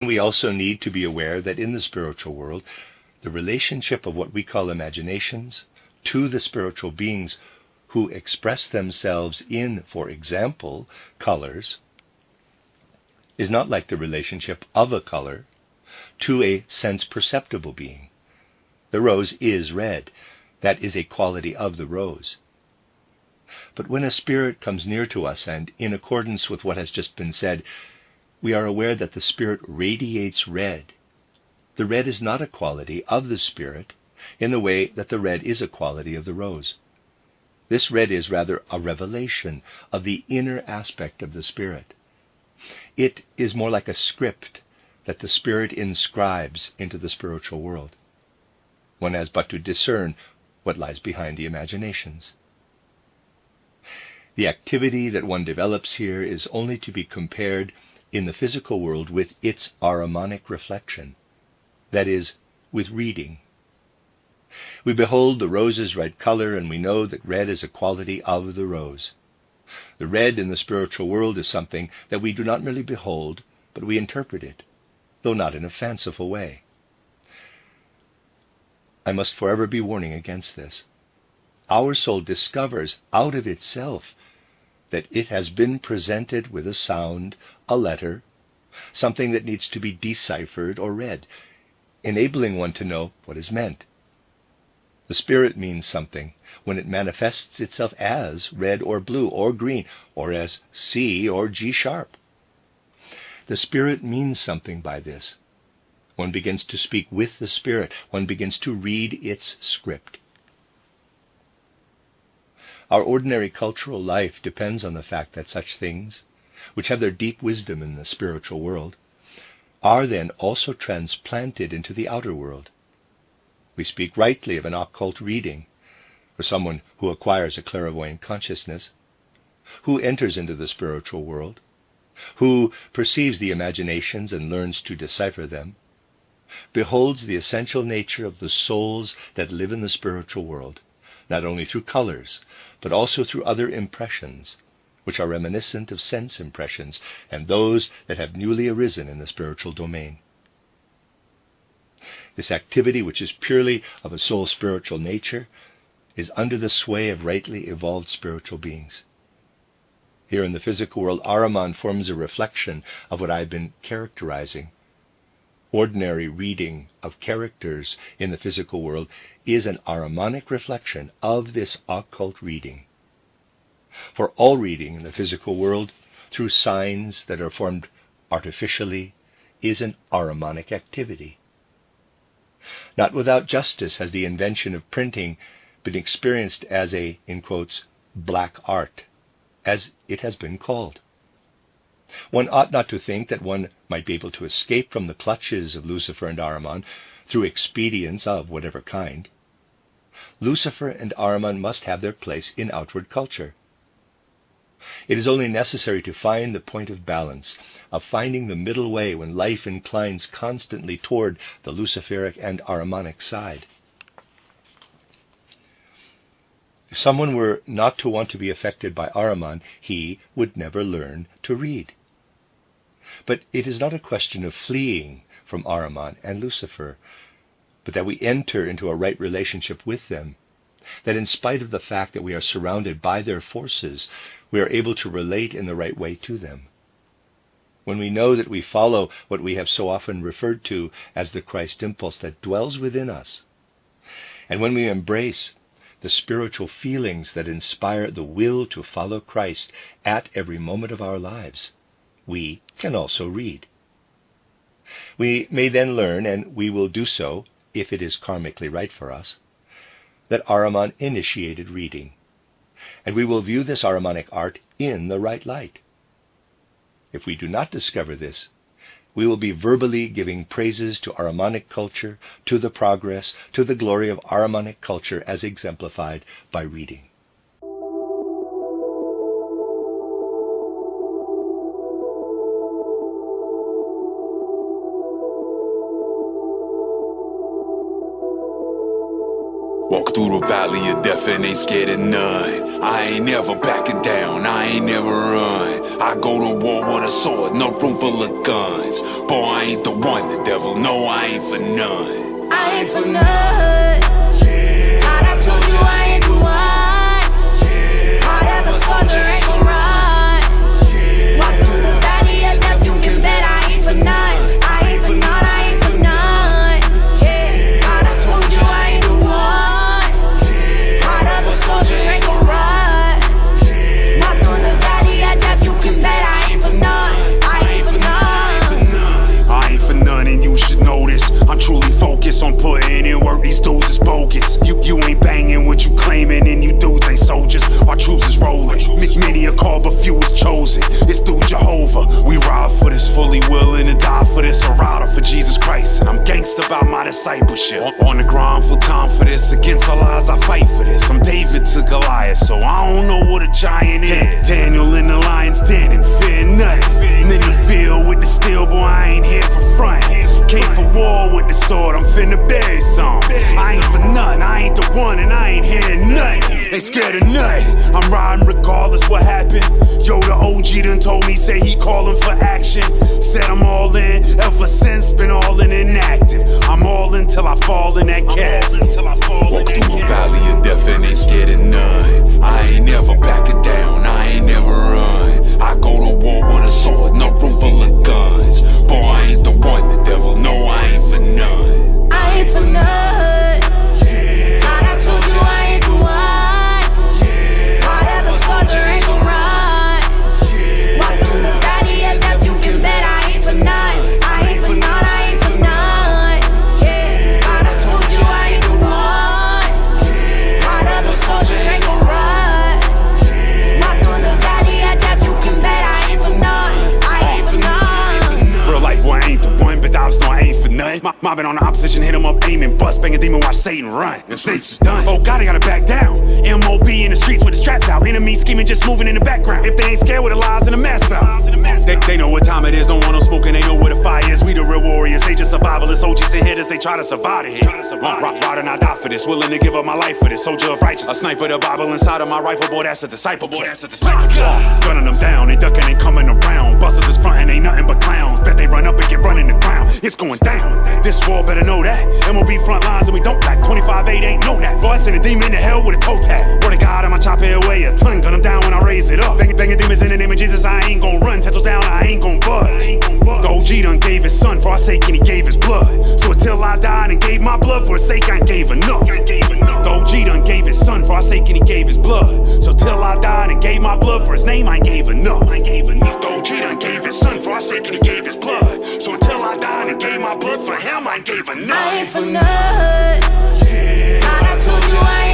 We also need to be aware that in the spiritual world, the relationship of what we call imaginations to the spiritual beings who express themselves in, for example, colors, is not like the relationship of a color to a sense-perceptible being. The rose is red. That is a quality of the rose. But when a spirit comes near to us, and in accordance with what has just been said, we are aware that the spirit radiates red, the red is not a quality of the spirit in the way that the red is a quality of the rose. This red is rather a revelation of the inner aspect of the spirit. It is more like a script that the spirit inscribes into the spiritual world. One has but to discern what lies behind the imaginations. The activity that one develops here is only to be compared in the physical world with its aramonic reflection, that is, with reading. We behold the rose's red color, and we know that red is a quality of the rose. The red in the spiritual world is something that we do not merely behold, but we interpret it, though not in a fanciful way. I must forever be warning against this. Our soul discovers out of itself that it has been presented with a sound, a letter, something that needs to be deciphered or read, enabling one to know what is meant. The spirit means something when it manifests itself as red or blue or green, or as C or G sharp. The spirit means something by this. One begins to speak with the spirit. One begins to read its script. Our ordinary cultural life depends on the fact that such things, which have their deep wisdom in the spiritual world, are then also transplanted into the outer world. We speak rightly of an occult reading, or someone who acquires a clairvoyant consciousness, who enters into the spiritual world, who perceives the imaginations and learns to decipher them, beholds the essential nature of the souls that live in the spiritual world, not only through colors, but also through other impressions, which are reminiscent of sense impressions, and those that have newly arisen in the spiritual domain. This activity, which is purely of a soul spiritual nature, is under the sway of rightly evolved spiritual beings. Here in the physical world, Ahriman forms a reflection of what I've been characterizing. Ordinary reading of characters in the physical world is an Ahrimanic reflection of this occult reading. For all reading in the physical world, through signs that are formed artificially, is an Ahrimanic activity. Not without justice has the invention of printing been experienced as a, in quotes, black art, as it has been called. One ought not to think that one might be able to escape from the clutches of Lucifer and Ahriman through expedients of whatever kind. Lucifer and Ahriman must have their place in outward culture. It is only necessary to find the point of balance, of finding the middle way when life inclines constantly toward the Luciferic and Ahrimanic side. If someone were not to want to be affected by Ahriman, he would never learn to read. But it is not a question of fleeing from Ahriman and Lucifer, but that we enter into a right relationship with them, that in spite of the fact that we are surrounded by their forces, we are able to relate in the right way to them. When we know that we follow what we have so often referred to as the Christ impulse that dwells within us, and when we embrace the spiritual feelings that inspire the will to follow Christ at every moment of our lives, we can also read. We may then learn, and we will do so if it is karmically right for us, that Ahriman initiated reading, and we will view this Ahrimanic art in the right light. If we do not discover this, we will be verbally giving praises to Ahrimanic culture, to the progress, to the glory of Ahrimanic culture as exemplified by reading. Walk through the valley of death and ain't scared of none. I ain't never backing down, I ain't never run. I go to war with a sword, no room full of guns. Boy, I ain't the one, the devil know I ain't for none. I ain't for none. God, I told you I ain't the one. Heart of a soldier ain't gon' run. Walk through the valley of death, you can bet I ain't for none. I ain't for none, I ain't for none. God, I told you I ain't the one. Heart of a soldier ain't gon' run. Walk through the valley of death, you can bet I ain't for none. I ain't for none. I ain't for none and you should know this. I'm truly focused on putting in work, these dudes is bogus. You ain't banging what you claiming and you dudes ain't soldiers. Our troops is rolling, many are called but few is chosen. It's through Jehovah, we ride for this, fully willing to die for this. A rider for Jesus Christ, and I'm gangsta about my discipleship. On the grind, full time for this, against all odds I fight for this. I'm David to Goliath, so I don't know what a giant is. Daniel in the lion's den and fear nothing. And then you feel with the steel, boy, I ain't here for front. Came for war with the sword, I'm finna bury some. I ain't for none, I ain't the one, and I ain't hearing nothing. They scared of nothing, I'm riding regardless what happened. Yo, the OG done told me, say he calling for action. Said I'm all in, ever since been all in inactive. I'm all in till I fall in that casket. Walk through the valley of death and ain't scared of none. I ain't never backing down, I ain't never run. I go to war with a sword, no room full of guns. Boy, I ain't the one, the devil know I ain't for none. I ain't for none. God, I told you I ain't the one. Heart of a soldier ain't gon' run. Walk through the valley of death, you can bet I ain't for none. I ain't for none, I ain't for none. God, I told you I ain't the one. Heart of a soldier ain't gon' run. Walk through the valley of death, you can bet I ain't for none. I ain't for none. Real life, boy, I ain't the one, but I know I ain't for nothing. Mobbing on the opposition, hit him up, aiming, bust, bang a demon, watch Satan run. Them snakes is done. Oh God, I gotta back down. MOB in the streets with the straps out. Enemies scheming, just moving in the background. If they ain't scared with the lies and the mask out. They know what time it is, don't want no smoking, they know where the fire is. We the real warriors, they just survivalists, OGs and hitters, they try to survive it here. Ride and I die for this, willing to give up my life for this. Soldier of righteousness, a sniper, the Bible inside of my rifle, boy, that's a disciple. Gunning them down, they ducking, they coming around. Busters is frontin', ain't nothing but clowns. Bet they run up and get run in the ground. It's going down. This war better know that. MOB front lines and we don't lack. 25-8 ain't no that. Boy, I send a demon to hell with a toe tag. Word of God, I'ma chop it away a ton. Gun them down when I raise it up. Banging demons in the name of Jesus, I ain't gon' run. Tattoos down, I ain't gon' budge. The OG done gave his son for our sake and he gave his blood. So until I died and gave my blood for his sake, I ain't gave enough. The OG done gave his son for our sake and he gave his blood. So till I died and gave my blood for his name, I ain't gave enough. The OG done gave his son for our sake and he gave his blood. So until I died and gave my blood for him, I ain't gave enough. I ain't for none. God, I told you I ain't